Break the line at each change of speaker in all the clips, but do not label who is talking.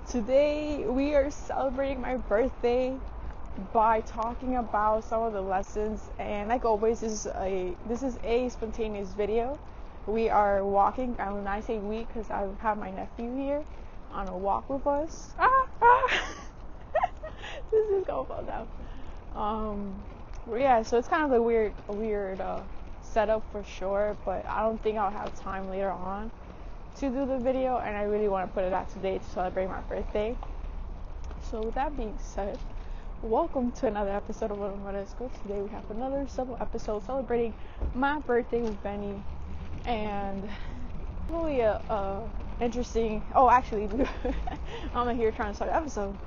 Today we are celebrating my birthday by talking about some of the lessons, and like always, this is a spontaneous video. We are walking, and when I say we, because I have my nephew here on a walk with us. This is gonna fall down. Yeah, so it's kind of a weird setup for sure, but I don't think I'll have time later on to do the video, and I really want to put it out today to celebrate my birthday. So with that being said, welcome to another episode of Let's Go. Today we have another solo episode celebrating my birthday with Benny, and really interesting. Oh, actually, I'm here trying to start the episode.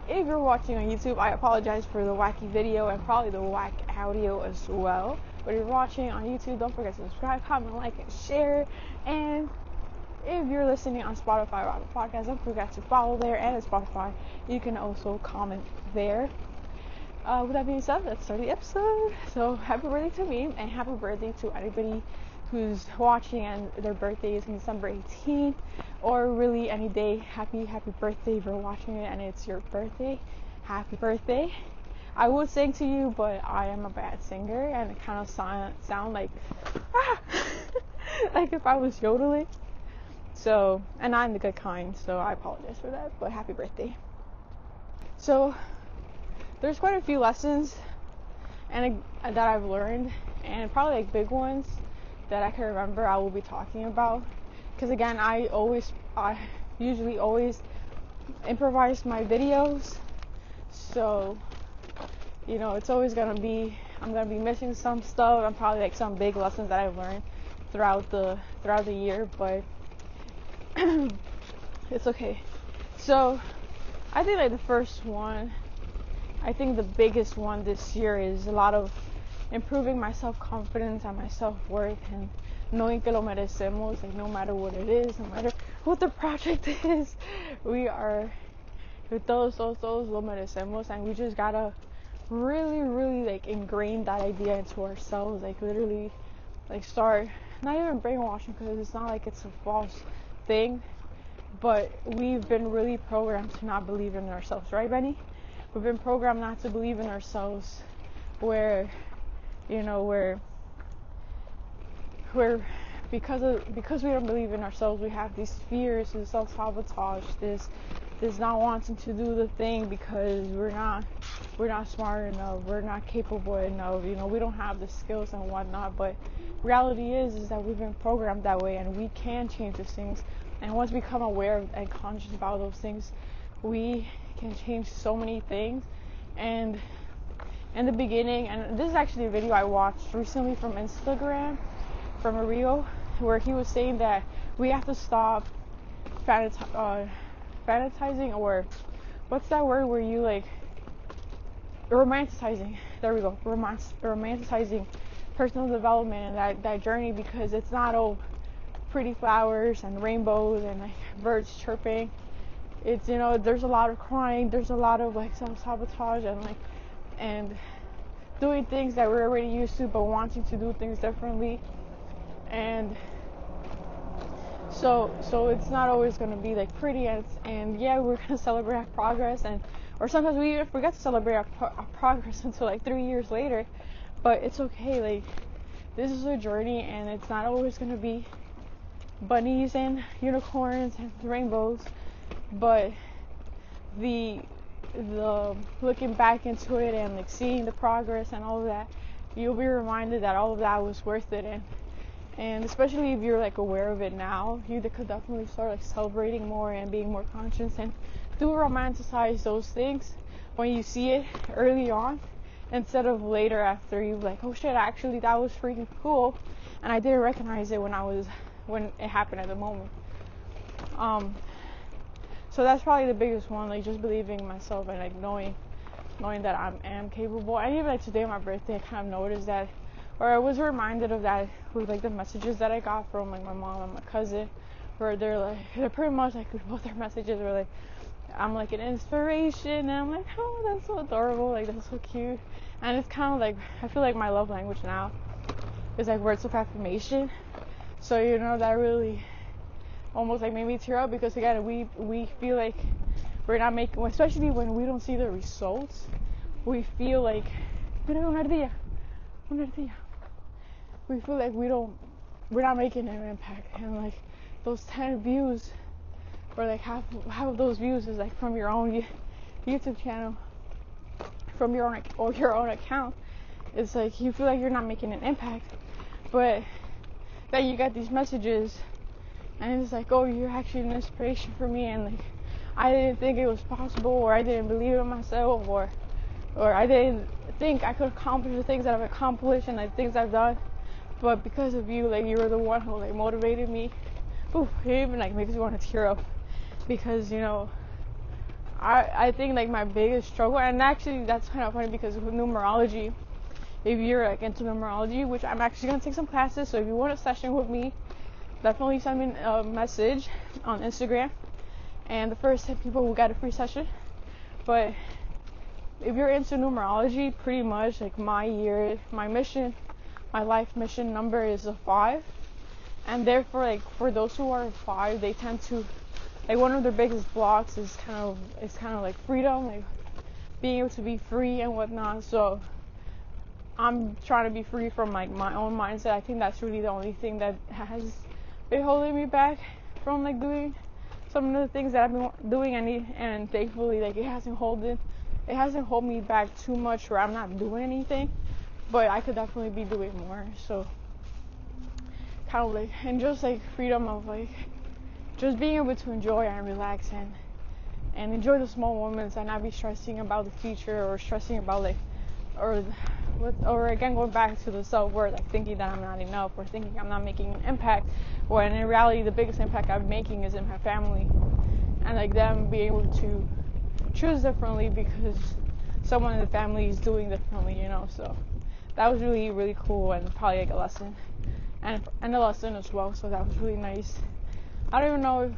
If you're watching on YouTube, I apologize for the wacky video and probably the whack audio as well. But if you're watching on YouTube, don't forget to subscribe, comment, like, and share. And if you're listening on Spotify or Apple Podcasts, don't forget to follow there. And at Spotify, you can also comment there. With that being said, let's start the episode. So happy birthday to me, and happy birthday to anybody who's watching and their birthday is on December 18th, or really any day. Happy birthday if you're watching it and it's your birthday. Happy birthday. I would sing to you, but I am a bad singer, and it kind of sound like like if I was yodeling. So, and I'm the good kind, so I apologize for that, but happy birthday. So there's quite a few lessons that I've learned, and probably like big ones that I can remember I will be talking about, because again, I usually always improvise my videos, so it's always I'm gonna be missing some stuff, and probably like some big lessons that I've learned throughout the year, but it's okay. So I think like the first one, I think the biggest one this year is a lot of improving my self-confidence and my self-worth, and knowing que lo merecemos, like no matter what it is, no matter what the project is, todos lo merecemos, and we just gotta really like ingrain that idea into ourselves, like literally like start not even brainwashing, because it's not like it's a false thing, but we've been really programmed to not believe in ourselves, right, Benny? We've been programmed not to believe in ourselves, where because we don't believe in ourselves, we have these fears, this self-sabotage, this not wanting to do the thing because we're not smart enough, we're not capable enough, we don't have the skills and whatnot. But reality is that we've been programmed that way, and we can change those things. And once we become aware and conscious about those things, we can change so many things. And in the beginning, and this is actually a video I watched recently from Instagram, from a reel, where he was saying that we have to stop fantasizing, or what's that word where you like romanticizing, there we go, romanticizing personal development and that journey, because it's not all pretty flowers and rainbows and like birds chirping. It's there's a lot of crying, there's a lot of like self-sabotage and doing things that we're already used to, but wanting to do things differently. And so it's not always going to be like pretty, and yeah, we're going to celebrate our progress, or sometimes we even forget to celebrate our progress until like 3 years later. But it's okay, like this is a journey, and it's not always going to be bunnies and unicorns and rainbows, but the looking back into it and like seeing the progress and all of that, you'll be reminded that all of that was worth it. And especially if you're like aware of it now, you could definitely start like celebrating more and being more conscious, and do romanticize those things when you see it early on, instead of later after you're like, oh shit, actually that was freaking cool, and I didn't recognize it when it happened at the moment. So that's probably the biggest one, like just believing in myself, and like knowing that I am capable. And even like today on my birthday, I kind of noticed that, or I was reminded of that with like the messages that I got from like my mom and my cousin, where they're pretty much like both their messages were like, I'm like an inspiration, and I'm like, oh, that's so adorable, like that's so cute. And it's kind of like, I feel like my love language now is like words of affirmation. So that really almost like made me tear up, because again, we feel like we're not making, especially when we don't see the results, we feel like, we feel like we're not making an impact. And like those 10 views, or like half of those views is like from your own YouTube channel, from your own account. It's like you feel like you're not making an impact, but then you get these messages, and it's like, oh, you're actually an inspiration for me, and like I didn't think it was possible, or I didn't believe in myself, or I didn't think I could accomplish the things that I've accomplished and like things I've done. But because of you, like you were the one who like motivated me. Ooh, it even like makes me want to tear up, because you know, I think like my biggest struggle, and actually that's kind of funny because with numerology, if you're like into numerology, which I'm actually gonna take some classes, so if you want a session with me, definitely send me a message on Instagram, and the first 10 people will get a free session. But if you're into numerology, pretty much like my life mission number is a 5, and therefore like for those who are 5, they tend to like, one of their biggest blocks is kind of like freedom, like being able to be free and whatnot. So I'm trying to be free from like my own mindset. I think that's really the only thing that has been holding me back from like doing some of the things that I've been doing, and thankfully like it hasn't hold me back too much where I'm not doing anything, but I could definitely be doing more. So kind of like, and just like freedom of like just being able to enjoy and relax and enjoy the small moments, and not be stressing about the future, or stressing about like or again going back to the self-worth, like thinking that I'm not enough, or thinking I'm not making an impact, when in reality the biggest impact I'm making is in my family, and like them being able to choose differently because someone in the family is doing differently, you know. So that was really, really cool, and probably like a lesson, and a lesson as well. So that was really nice. I don't even know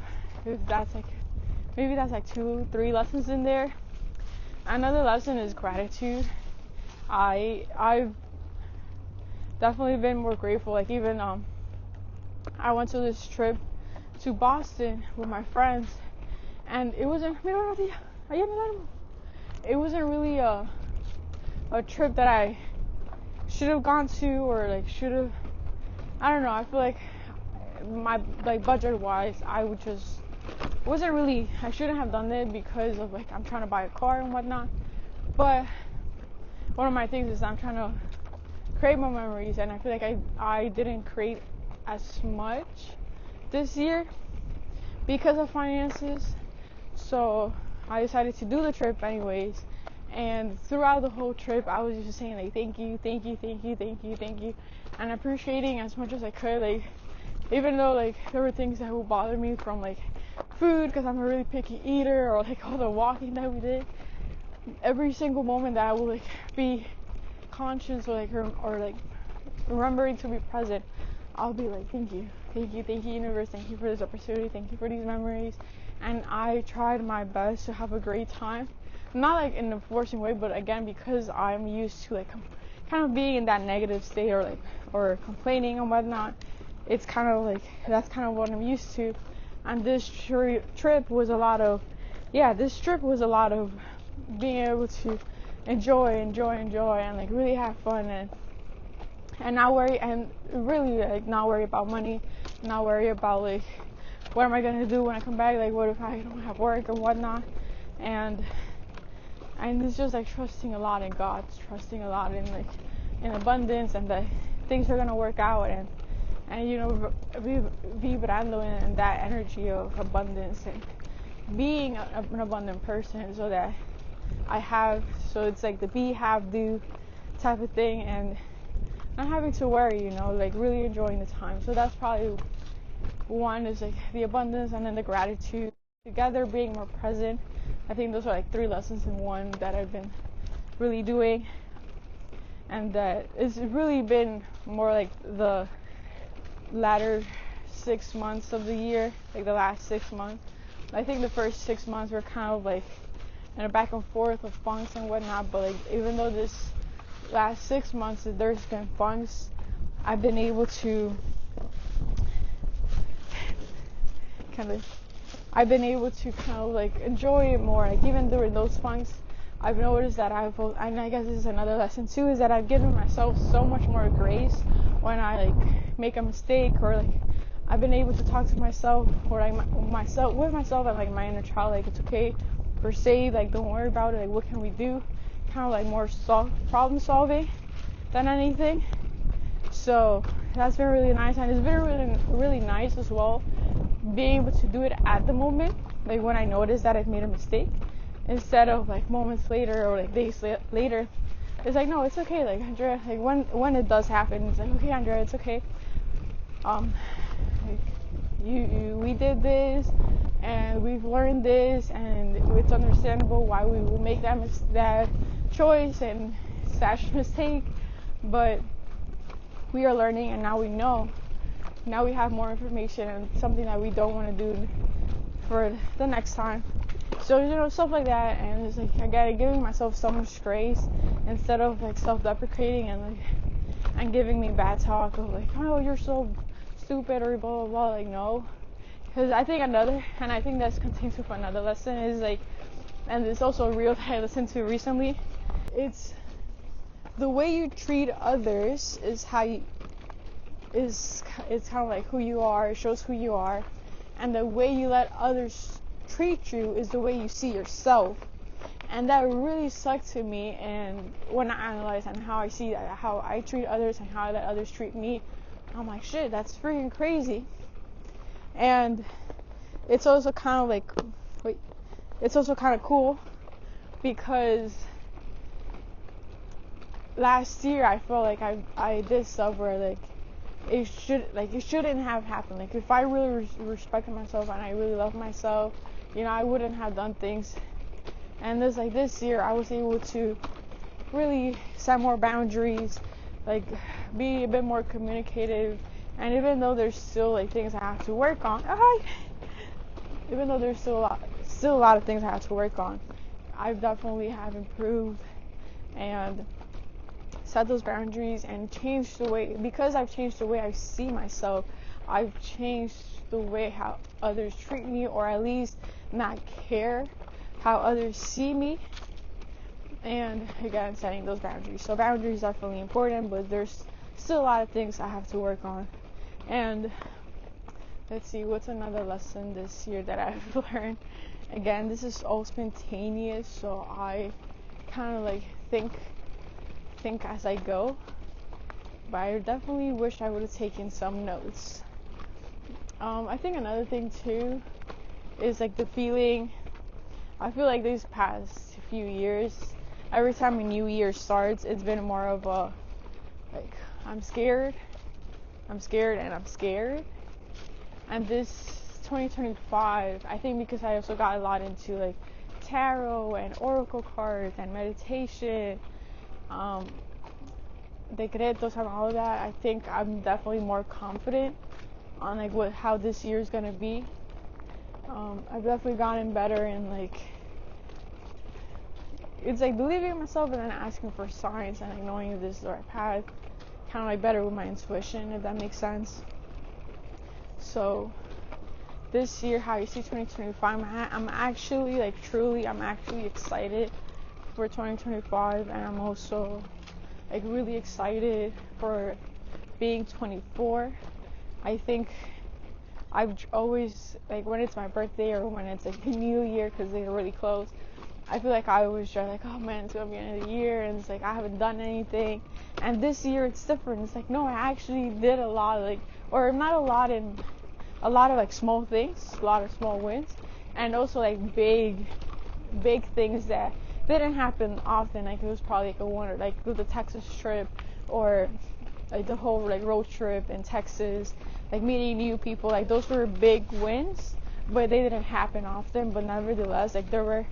if that's like, maybe that's like 2-3 lessons in there. Another lesson is gratitude. I've definitely been more grateful. Like even I went to this trip to Boston with my friends, and it wasn't really a trip that I should have gone to, or like should have, I don't know. I feel like my like budget wise, I shouldn't have done it because of like I'm trying to buy a car and whatnot. But one of my things is I'm trying to create more memories, and I feel like I didn't create as much this year because of finances. So I decided to do the trip anyways, and throughout the whole trip I was just saying like thank you, and appreciating as much as I could, like even though like there were things that would bother me, from like food, because I'm a really picky eater, or like all the walking that we did. Every single moment that I would like be conscious, or like remembering to be present, I'll be like thank you universe, thank you for this opportunity, thank you for these memories. And I tried my best to have a great time, not like in a forcing way, but again because I'm used to like kind of being in that negative state, or complaining and whatnot. It's kind of like that's kind of what I'm used to. And this trip was a lot of being able to enjoy, and like really have fun, and not worry, and really like not worry about money, not worry about like what am I gonna do when I come back, like what if I don't have work or whatnot. And it's just like trusting a lot in God, trusting a lot in like in abundance, and that things are gonna work out, and you know, vibrando in that energy of abundance, and being an abundant person, so that so it's like the be, have, do type of thing, and not having to worry, you know, like really enjoying the time. So that's probably one, is like the abundance, and then the gratitude together, being more present. I think those are like 3 lessons in one that I've been really doing, and that it's really been more like the latter 6 months of the year, like the last 6 months. I think the first 6 months were kind of like in a back and forth of funks and whatnot, but like even though this last 6 months there's been funks, I've been able to kind of I've been able to kind of like enjoy it more. Like even during those funks, I've noticed that and I guess this is another lesson too, is that I've given myself so much more grace when I like make a mistake, or like I've been able to talk to myself, or like with myself and like my inner child, like it's okay, per se, like don't worry about it, like what can we do, kind of like more problem solving than anything. So that's been really nice, and it's been really, really nice as well being able to do it at the moment, like when I notice that I've made a mistake, instead of like moments later or like days later. It's like, no, it's okay, like Andrea, like when it does happen, it's like, okay Andrea, it's okay, like we did this and we've learned this, and it's understandable why we will make that choice and / mistake, but we are learning, and now we know. Now we have more information, and something that we don't want to do for the next time. So, stuff like that, and it's like, again, giving myself so much grace instead of like self-deprecating and giving me bad talk of like, oh, you're so stupid or blah blah blah. Like, no, because I think that's contains with another lesson is like, and it's also a real that I listened to recently. It's the way you treat others is it's kind of like who you are. It shows who you are, and the way you let others treat you is the way you see yourself. And that really sucked to me, and when I analyze on how I see that, how I treat others and how I let others treat me, I'm like, shit, that's freaking crazy. And it's also kind of like, it's also kind of cool because last year I felt like I did stuff where like it shouldn't have happened. Like if I really respected myself and I really loved myself, I wouldn't have done things. And this year I was able to really set more boundaries, like be a bit more communicative. And even though there's still like things I have to work on, even though there's still a lot of things I have to work on, I definitely have improved and set those boundaries and changed the way, because I've changed the way I see myself, I've changed the way how others treat me, or at least not care how others see me. And again, setting those boundaries. So boundaries are definitely important, but there's still a lot of things I have to work on. And let's see, what's another lesson this year that I've learned? Again, this is all spontaneous, so I kind of like think as I go, but I definitely wish I would have taken some notes. I think another thing too is like the feeling. I feel like these past few years, every time a new year starts, it's been more of a like, I'm scared. And this 2025, I think because I also got a lot into like tarot and oracle cards and meditation, decretos and all of that, I think I'm definitely more confident on like how this year is gonna be. I've definitely gotten better in like, it's like believing in myself and then asking for signs and like knowing if this is the right path. Kind of like better with my intuition, if that makes sense. So this year, how you see 2025, I'm actually like truly, I'm actually excited for 2025, and I'm also like really excited for being 24. I think I've always, like when it's my birthday or when it's like the new year, because they're really close, I feel like I always try like, oh man, it's gonna be the end of the year, and it's like I haven't done anything. And this year it's different. It's like, no, I actually did a lot, like, or not a lot in a lot of like small things, a lot of small wins, and also like big things that didn't happen often. Like it was probably like a wonder, like the Texas trip, or like the whole like road trip in Texas, like meeting new people. Like those were big wins, but they didn't happen often. But nevertheless, like there were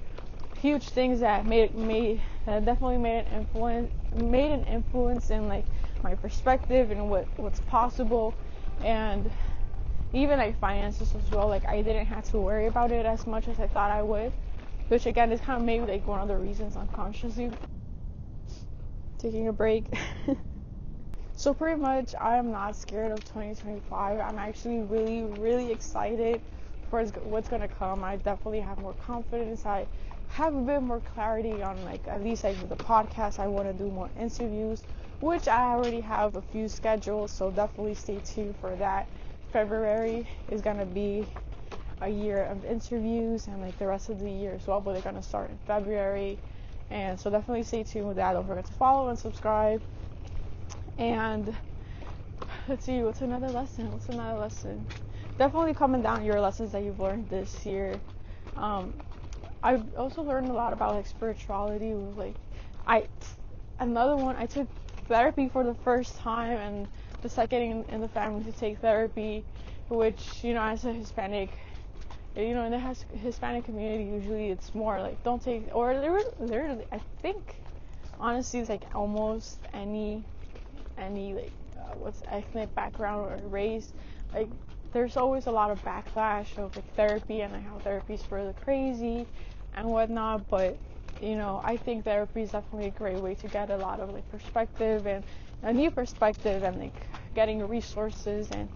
huge things that definitely made an influence in like my perspective and what's possible, and even like finances as well. Like I didn't have to worry about it as much as I thought I would, which again is kind of maybe like one of the reasons unconsciously taking a break. So pretty much I'm not scared of 2025. I'm actually really, really excited for what's gonna come. I definitely have more confidence. I have a bit more clarity on, like, at least like with the podcast. I want to do more interviews, which I already have a few scheduled, so definitely stay tuned for that. February is gonna be a year of interviews, and like the rest of the year as well, but they're gonna start in February. And so definitely stay tuned with that. Don't forget to follow and subscribe. And let's see, what's another lesson? Definitely comment down your lessons that you've learned this year. I've also learned a lot about like spirituality. Like, another one, I took therapy for the first time, and the second in the family to take therapy, which, you know, as a Hispanic, you know, in the Hispanic community, usually it's more like, don't take, or literally, I think, honestly, it's like almost any like, what's ethnic background or race, like, there's always a lot of backlash of like therapy, and like how therapy's for the crazy and whatnot. But, you know, I think therapy is definitely a great way to get a lot of like perspective, and a new perspective, and like getting resources, and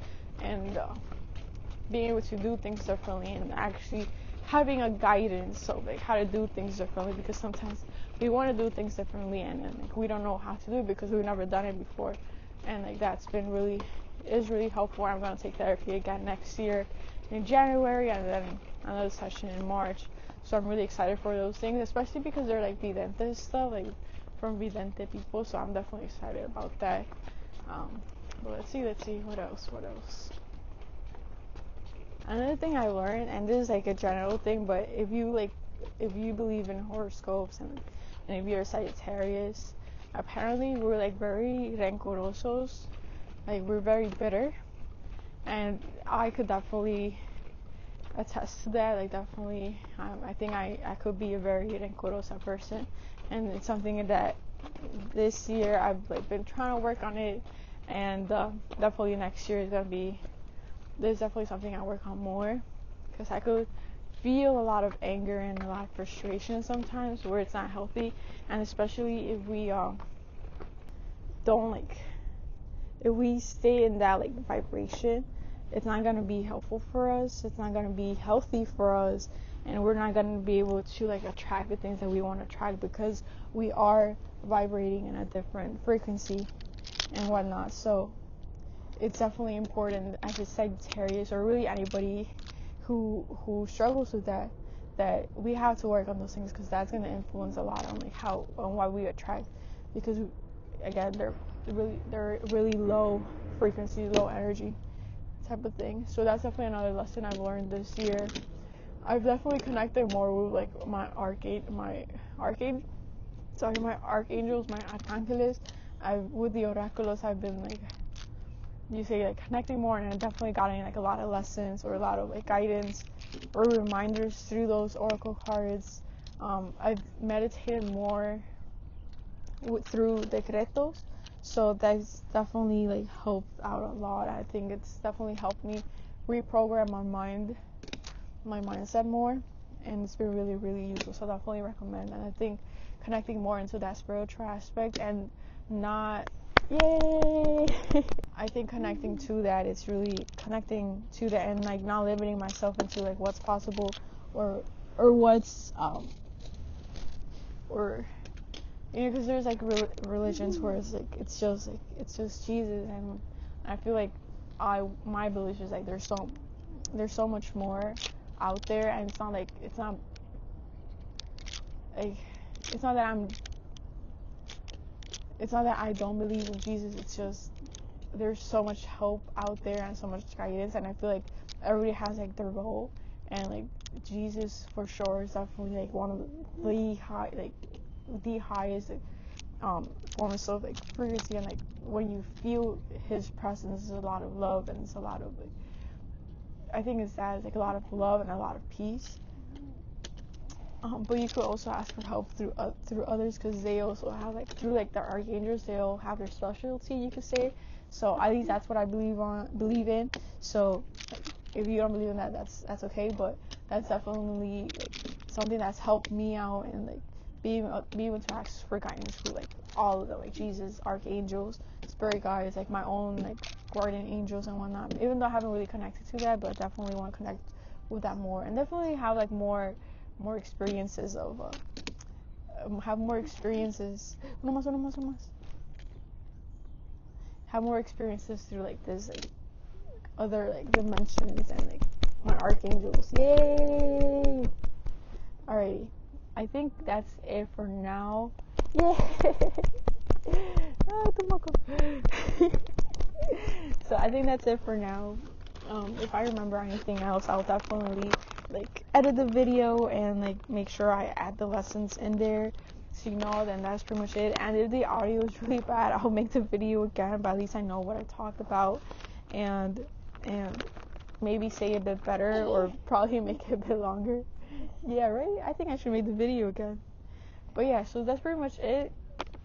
being able to do things differently, and actually having a guidance of like how to do things differently, because sometimes we want to do things differently, and like we don't know how to do it because we've never done it before. And like that's been really helpful. I'm going to take therapy again next year in January, and then another session in March. So I'm really excited for those things, especially because they're like vidente stuff, like from vidente people. So I'm definitely excited about that. But let's see, what else? Another thing I learned, and this is like a general thing, but if you believe in horoscopes, and if you're a Sagittarius, apparently we're like very rencorosos, like we're very bitter, and I could definitely attest to that. Like definitely, I think I could be a very rencorosa person, and it's something that this year I've like been trying to work on it, and definitely next year is gonna be. There's definitely something I work on more, because I could feel a lot of anger and a lot of frustration sometimes where it's not healthy, and especially if we don't like, if we stay in that like vibration, it's not going to be helpful for us, it's not going to be healthy for us, and we're not going to be able to like attract the things that we want to attract, because we are vibrating in a different frequency and whatnot. So it's definitely important as a Sagittarius, or really anybody who struggles with that we have to work on those things, because that's going to influence a lot on like on what we attract, because again they're really low frequency, low energy type of thing. So that's definitely another lesson I've learned this year. I've definitely connected more with like my archangels, my arcángeles. With the oraculos, I've been like, you say, like connecting more, and I've definitely gotten like a lot of lessons, or a lot of like guidance or reminders through those oracle cards. I've meditated more through decretos, so that's definitely like helped out a lot. I think it's definitely helped me reprogram my mindset more, and it's been really, really useful. So definitely recommend. And I think connecting more into that spiritual aspect, and not yay I think connecting to that, it's really connecting to that, and like not limiting myself into like what's possible, or what's or, you know, because there's like religions where it's like it's just Jesus, and I feel like my belief is like there's so much more out there, and it's not that I don't believe in Jesus. It's just there's so much hope out there, and so much guidance, and I feel like everybody has like their role, and like Jesus for sure is definitely like one of the highest forms of like frequency, and like when you feel his presence is a lot of love, and it's a lot of like, I think it's like a lot of love and a lot of peace. But you could also ask for help through others, because they also have like through like their archangels, they'll have their specialty, you could say. So at least that's what I believe in. So like, if you don't believe in that, that's okay. But that's definitely like something that's helped me out, and like being able to ask for guidance through like all of the like Jesus, archangels, spirit guides, like my own like guardian angels and whatnot. Even though I haven't really connected to that, but I definitely want to connect with that more, and definitely have like more experiences of have more experiences. Uno más, uno más, uno más. Have more experiences through like this like other like dimensions and like my archangels. Yay! Alrighty, I think that's it for now. Yay! So I think that's it for now. If I remember anything else, I'll definitely like edit the video and like make sure I add the lessons in there, so you know. Then that's pretty much it. And if the audio is really bad, I'll make the video again, but at least I know what I talked about, and maybe say it a bit better, or probably make it a bit longer. Yeah, right? I think I should make the video again. But yeah, so that's pretty much it.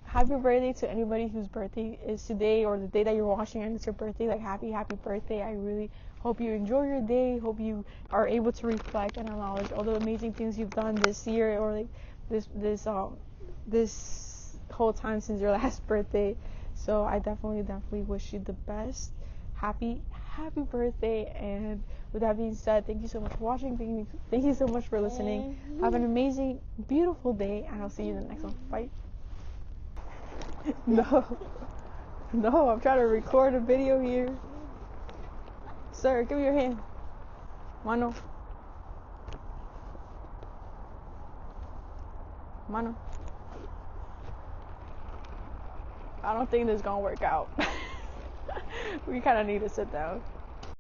Happy birthday to anybody whose birthday is today, or the day that you're watching and it's your birthday. Like, happy birthday. I really hope you enjoy your day. Hope you are able to reflect and acknowledge all the amazing things you've done this year, or like this whole time since your last birthday. So I definitely wish you the best. Happy birthday. And with that being said, thank you so much for watching. Thank you so much for listening. Have an amazing, beautiful day, and I'll see you in the next one. Bye. No, I'm trying to record a video here. Sir, give me your hand. Mano. I don't think this is gonna work out. We kind of need to sit down.